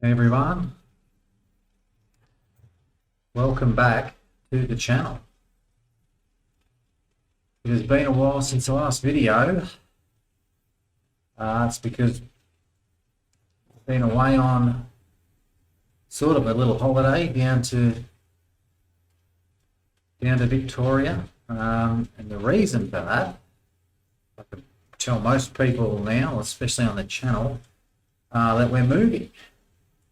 Hey everyone, welcome back to the channel. It has been a while since the last video. It's because I've been away on sort of a little holiday down to Victoria, and the reason for that, I can tell most people now, especially on the channel, that we're moving.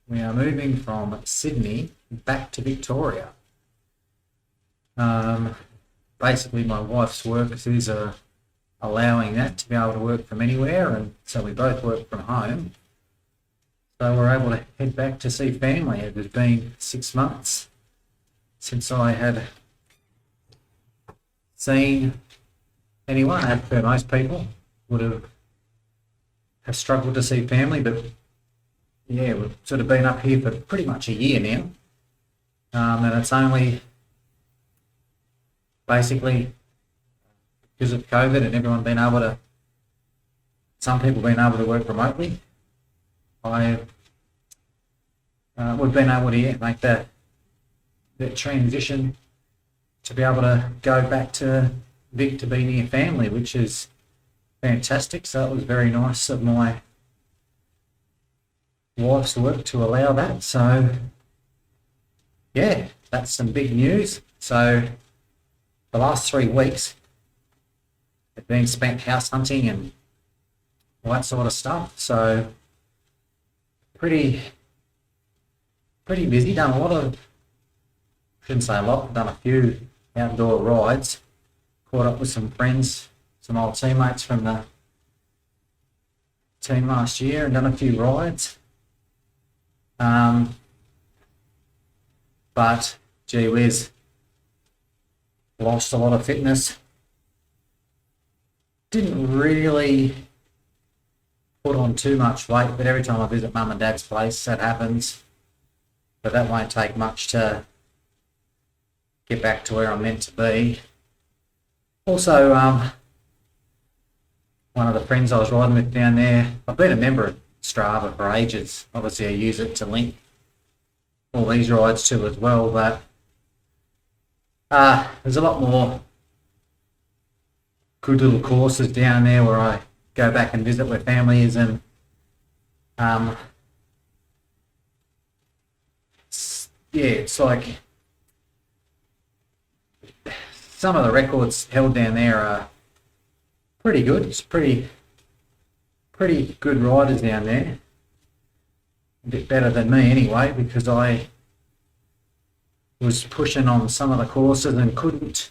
We are moving from Sydney back to Victoria. Basically, my wife's work is allowing that to be able to work from anywhere, and so we both work from home. So we're able to head back to see family. It has been 6 months since I had seen anyone. For most people would have struggled to see family, but yeah, we've sort of been up here for pretty much a year now, and it's only basically because of COVID and everyone being able to, some people being able to work remotely. We've been able to make that transition to be able to go back to Vic to be near family, which is fantastic. So it was very nice of my wife's work to allow that. So yeah, that's some big news. So the last 3 weeks have been spent house hunting and all that sort of stuff. So pretty busy. Done a lot of, shouldn't say a lot, done a few outdoor rides. Caught up with some friends, some old teammates from the team last year, and done a few rides. But gee whiz, lost a lot of fitness. Didn't really put on too much weight, but every time I visit mum and dad's place, that happens. But that won't take much to get back to where I'm meant to be. Also, one of the friends I was riding with down there, I've been a member of Strava for ages. Obviously, I use it to link all these rides to as well, but there's a lot more good little courses down there where I go back and visit where family is, and it's like some of the records held down there are pretty good. It's pretty good riders down there. A bit better than me anyway, because I was pushing on some of the courses and couldn't,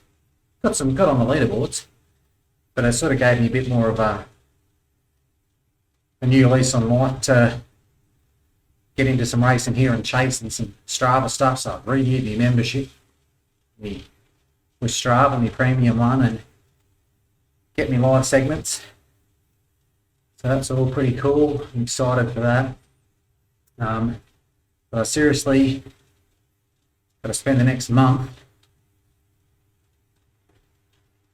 got on the leaderboards, but it sort of gave me a bit more of a new lease on life to get into some racing here and chasing some Strava stuff. So I've renewed my membership with Strava, my premium one, and get me live segments. So that's all pretty cool. I'm excited for that. But I seriously got to spend the next month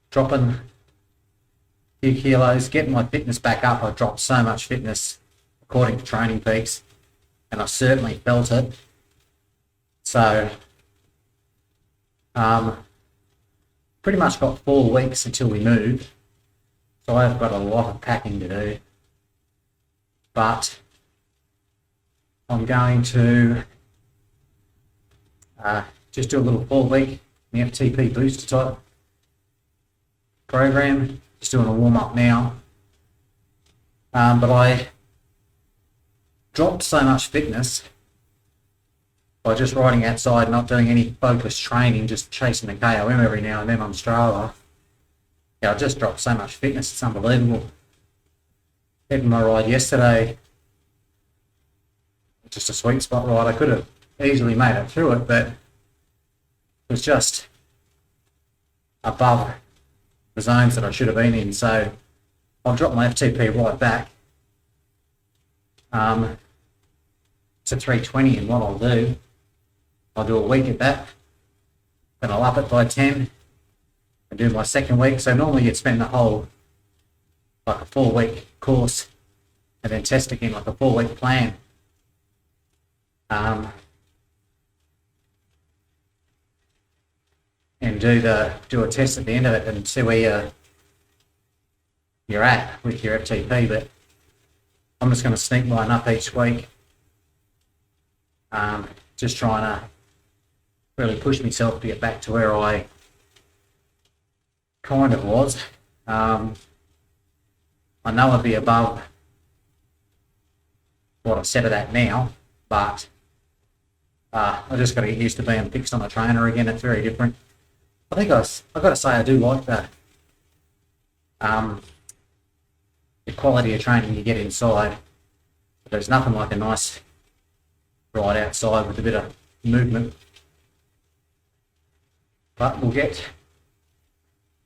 dropping a few kilos, getting my fitness back up. I dropped so much fitness according to Training Peaks, and I certainly felt it. So pretty much got 4 weeks until we move. So I've got a lot of packing to do. But I'm going to just do a little 4-week FTP booster type program. Just doing a warm up now. But I dropped so much fitness by just riding outside, not doing any focused training, just chasing the KOM every now and then on Strava. Yeah, I just dropped so much fitness, it's unbelievable. Even my ride yesterday, just a sweet spot ride. I could have easily made it through it, but it was just above the zones that I should have been in. So I'll drop my FTP right back to 320, and what I'll do a week at that, then I'll up it by 10 and do my second week. So normally you'd spend the whole, like a 4-week course, and then test again like a 4-week plan. and do a test at the end of it and see where you're at with your FTP. But I'm just going to sneak mine up each week, just trying to really push myself to get back to where I kind of was. I know I'd be above what I've set it at now, but I just got to get used to being fixed on a trainer again. It's very different. I think I've got to say I do like the quality of training you get inside. There's nothing like a nice ride outside with a bit of movement. But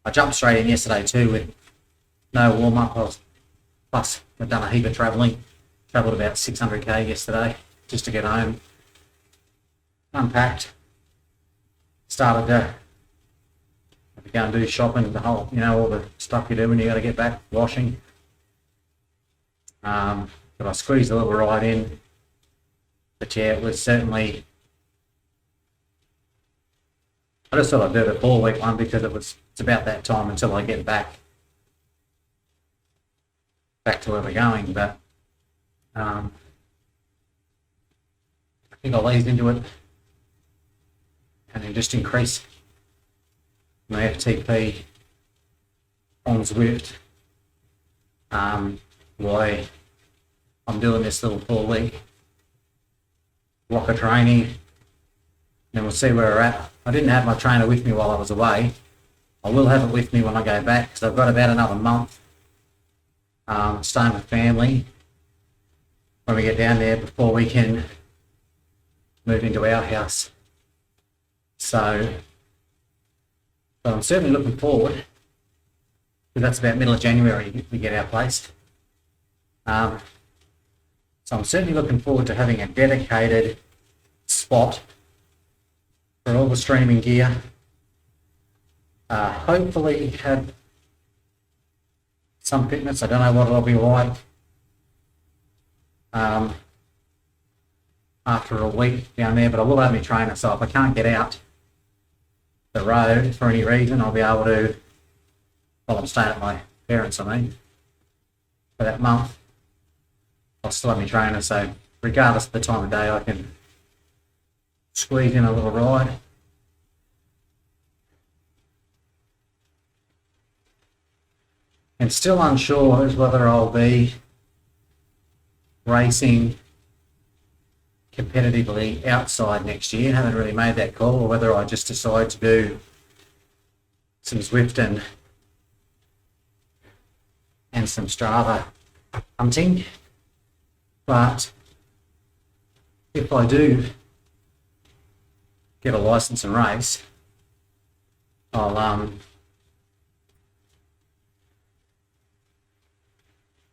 I jumped straight in yesterday too with no warm-up. Plus I've done a heap of travelling. Travelled about 600k yesterday just to get home. Unpacked. Started to go and do shopping, the whole, all the stuff you do when you got to get back, washing. But I squeezed a little ride in. But yeah, it was certainly, I just thought I'd do the 4-week one because it's about that time until I get back to where we're going. But I think I'll ease into it and then just increase my FTP on Zwift while I'm doing this little 4-week block of training. Then we'll see where we're at. I didn't have my trainer with me while I was away. I will have it with me when I go back because I've got about another month staying with family when we get down there before we can move into our house. So I'm certainly looking forward, because that's about middle of January we get our place. So I'm certainly looking forward to having a dedicated spot for all the streaming gear. Hopefully have some fitness. I don't know what it'll be like after a week down there, but I will have my trainer, so if I can't get out the road for any reason, I'll be able to, while I'm staying at my parents', for that month, I'll still have my trainer, so regardless of the time of day, I can squeeze in a little ride. And still unsure as whether I'll be racing competitively outside next year. Haven't really made that call, or whether I just decide to do some Zwift and some Strava hunting. But if I do get a license and race, I'll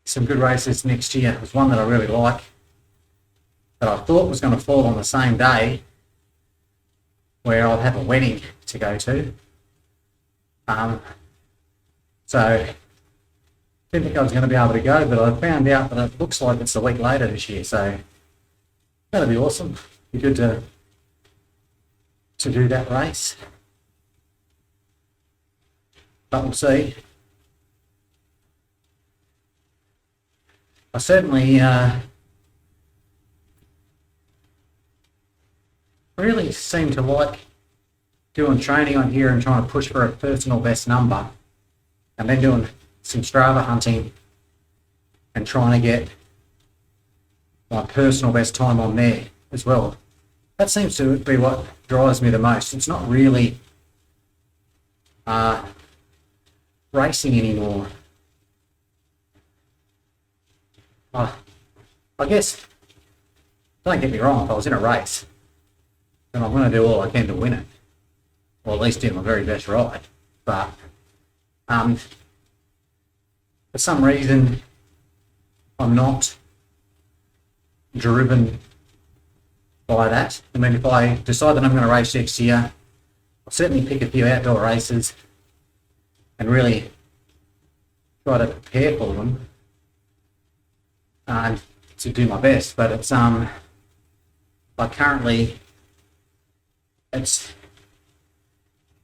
some good races next year. There's one that I really like that I thought was going to fall on the same day, where I'll have a wedding to go to. So didn't think I was going to be able to go, but I found out that it looks like it's a week later this year, so that'll be awesome. Be good to do that race. But we'll see. I certainly really seem to like doing training on here and trying to push for a personal best number, and then doing some Strava hunting and trying to get my personal best time on there as well. That seems to be what drives me the most. It's not really racing anymore. I guess, don't get me wrong, if I was in a race, then I'm going to do all I can to win it, or at least do my very best ride. But for some reason, I'm not driven by that. I mean, if I decide that I'm going to race next year, I'll certainly pick a few outdoor races and really try to prepare for them and to do my best. But it's I Like currently, it's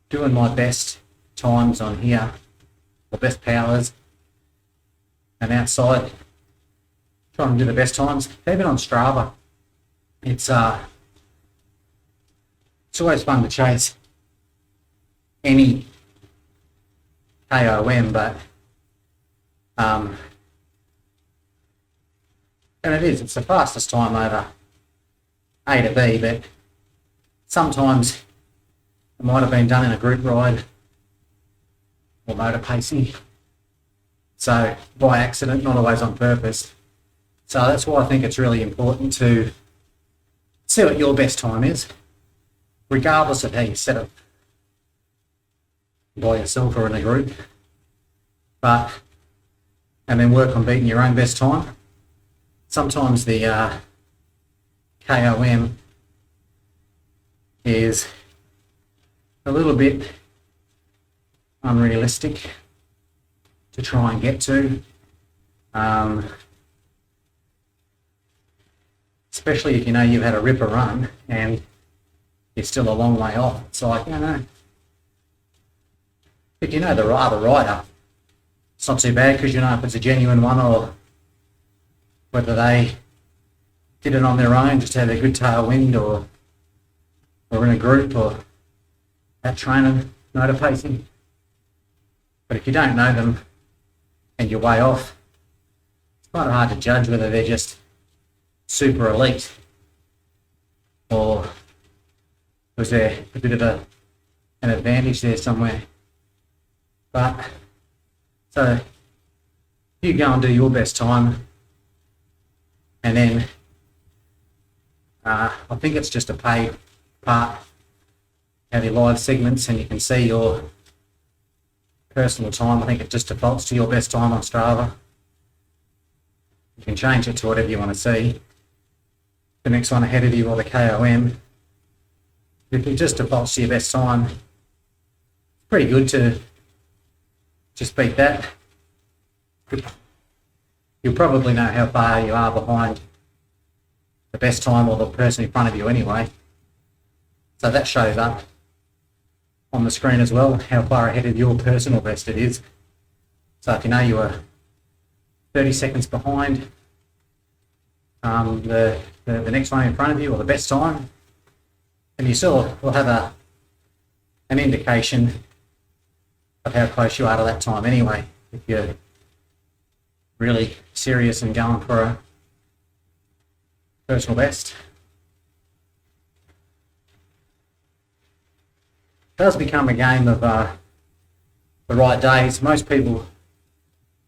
doing my best times on here, the best powers, and outside, trying to do the best times. Even on Strava, it's always fun to chase any KOM, but and it's the fastest time over A to B, but sometimes it might have been done in a group ride or motor pacing, so by accident, not always on purpose. So that's why I think it's really important to see what your best time is, regardless of how you set it by yourself or in a group, and then work on beating your own best time. Sometimes the KOM is a little bit unrealistic to try and get to, especially if you know you've had a ripper run and you're still a long way off. It's like, if you know the rider, it's not too bad because you know if it's a genuine one or whether they did it on their own, just had a good tailwind, or in a group, or at training, motor pacing. But if you don't know them and you're way off, it's quite hard to judge whether they're just super elite or was there a bit of an advantage there somewhere. But so you go and do your best time, and then I think it's just a paid part, have your live segments, and you can see your personal time. I think it just defaults to your best time on Strava. You can change it to whatever you want to see. The next one ahead of you or the KOM. If it just defaults to your best time, it's pretty good to just beat that. You'll probably know how far you are behind the best time or the person in front of you anyway. So that shows up on the screen as well, how far ahead of your personal best it is. So if you know you were 30 seconds behind the next one in front of you or the best time, and you still will have an indication of how close you are to that time anyway, if you're really serious and going for a personal best. It does become a game of the right days. Most people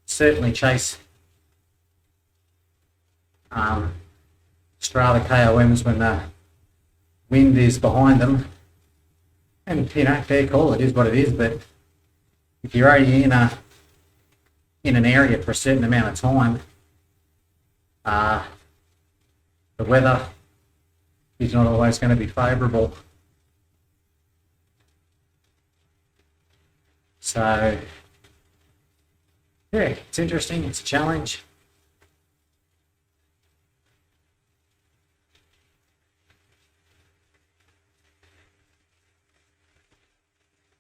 certainly chase Strava KOMs when the wind is behind them, and fair call, it is what it is. But if you're already in an area for a certain amount of time, the weather is not always going to be favourable. So yeah, it's interesting, it's a challenge.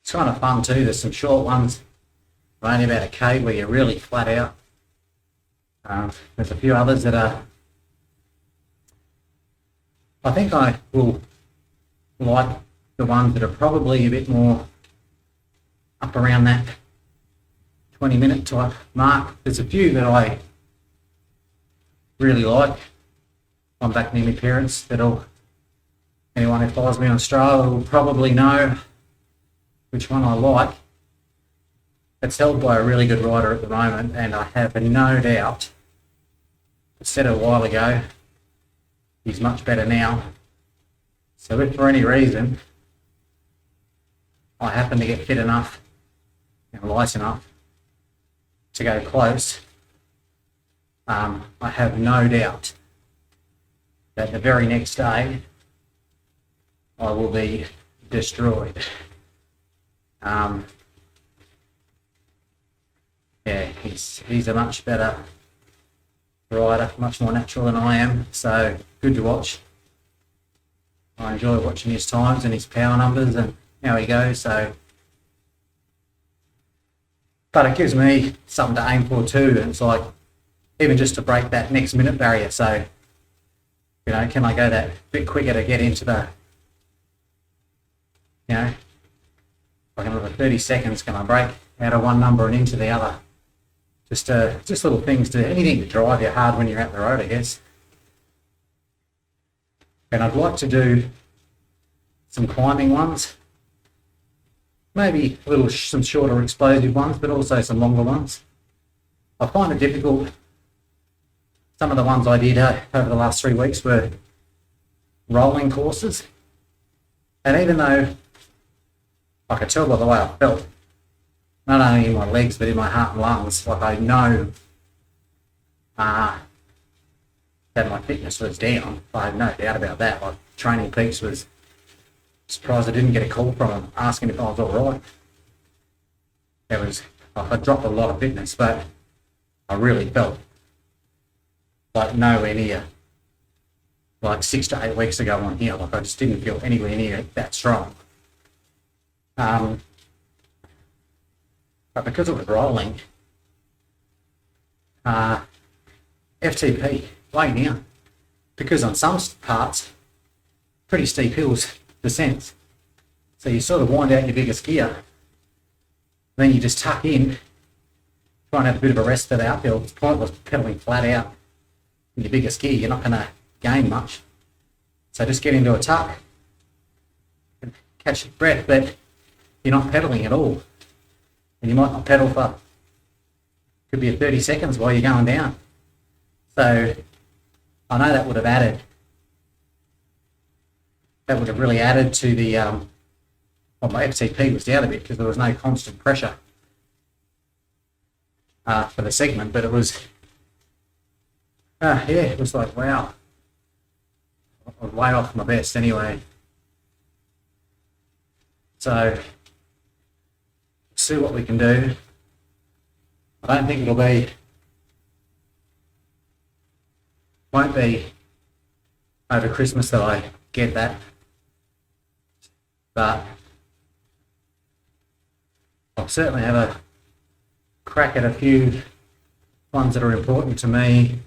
It's kind of fun too. There's some short ones, only about a K, where you're really flat out. There's a few others that are, I think I will like the ones that are probably a bit more up around that 20-minute type mark. There's a few that I really like. I'm back near my parents. Anyone who follows me on Strava will probably know which one I like. It's held by a really good rider at the moment, and I have no doubt, I said it a while ago, he's much better now. So if for any reason I happen to get fit enough and light enough to go close, I have no doubt that the very next day I will be destroyed. Yeah, he's a much better rider, much more natural than I am, so good to watch. I enjoy watching his times and his power numbers and how he goes. So, but it gives me something to aim for too. And it's like, even just to break that next minute barrier. So, you know, can I go that bit quicker to get into the, you know, like another 30 seconds, can I break out of one number and into the other? Just little things, to anything to drive you hard when you're out the road, I guess. And I'd like to do some climbing ones, maybe some shorter explosive ones, but also some longer ones. I find it difficult. Some of the ones I did over the last 3 weeks were rolling courses, and even though I could tell by the way I felt, not only in my legs but in my heart and lungs, like I know that my fitness was down. I had no doubt about that. Like Training Peaks was surprised I didn't get a call from them asking if I was all right. It was, I dropped a lot of fitness, but I really felt like nowhere near like 6 to 8 weeks ago on here. Like I just didn't feel anywhere near that strong. But because it was rolling, FTP, way down. Because on some parts, pretty steep hills, descents. So you sort of wind out your biggest gear, then you just tuck in, try and have a bit of a rest for the uphill. It's pointless pedaling flat out in your biggest gear. You're not going to gain much. So just get into a tuck, and catch your breath, but you're not pedaling at all. And you might not pedal for, could be a 30 seconds while you're going down. So I know that would have really added to the, well, my FTP was down a bit because there was no constant pressure for the segment, but it was, yeah, it was like, wow, I was way off my best anyway. So, see what we can do. I don't think won't be over Christmas that I get that, but I'll certainly have a crack at a few ones that are important to me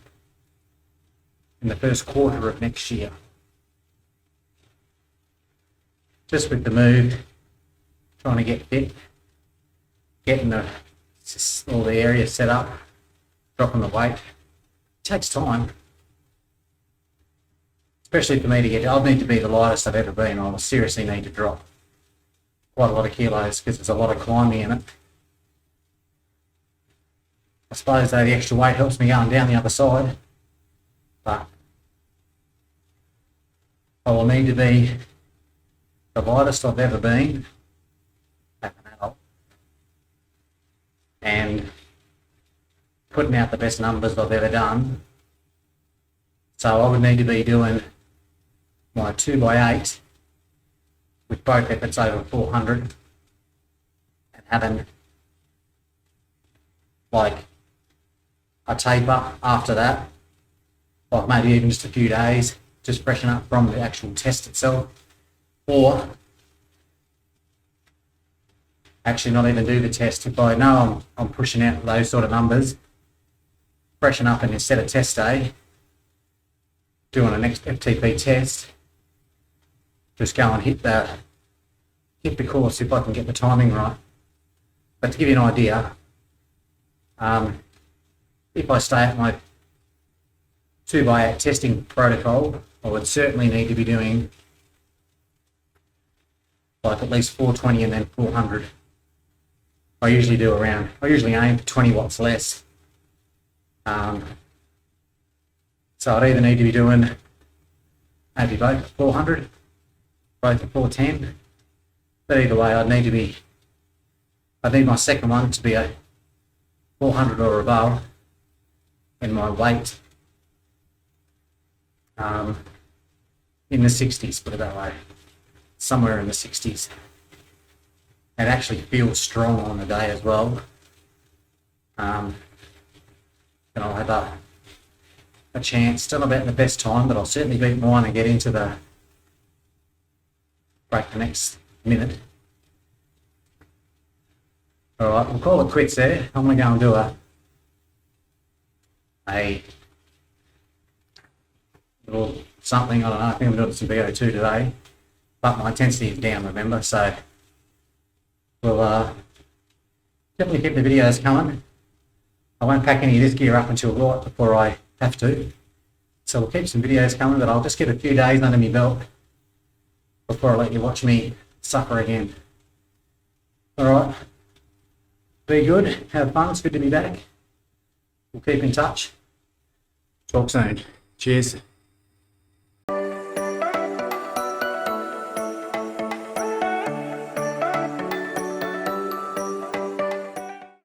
in the first quarter of next year. Just with the move, trying to get fit, getting all the areas set up, dropping the weight. It takes time. Especially for me to get, I'll need to be the lightest I've ever been. I'll seriously need to drop quite a lot of kilos because there's a lot of climbing in it. I suppose though the extra weight helps me going down the other side, but I will need to be the lightest I've ever been as an adult and putting out the best numbers I've ever done. So I would need to be doing my 2x8 with both efforts over 400 and having like a taper after that, like maybe even just a few days, just freshen up from the actual test itself, or actually not even do the test. If I know I'm pushing out those sort of numbers, freshen up, and instead of test day, doing a next FTP test, just go and hit the course if I can get the timing right. But to give you an idea, if I stay at my 2x8 testing protocol, I would certainly need to be doing like at least 420 and then 400. I usually aim for 20 watts less. So I'd either need to be doing maybe both at 400, both at 410, but either way I'd need my second one to be a 400 or above, and my weight in the 60s, put it that way, somewhere in the 60s. It actually feels strong on the day as well. And I'll have a chance, still about the best time, but I'll certainly beat mine and get into the break the next minute. Alright, we'll call it quits there. I'm going to go and do a little something, I don't know, I think I'm doing some VO2 today, but my intensity is down, remember, so we'll definitely keep the videos coming. I won't pack any of this gear up until right before I have to, so we'll keep some videos coming, but I'll just get a few days under my belt before I let you watch me suffer again. Alright, be good, have fun, it's good to be back. We'll keep in touch. Talk soon. Cheers.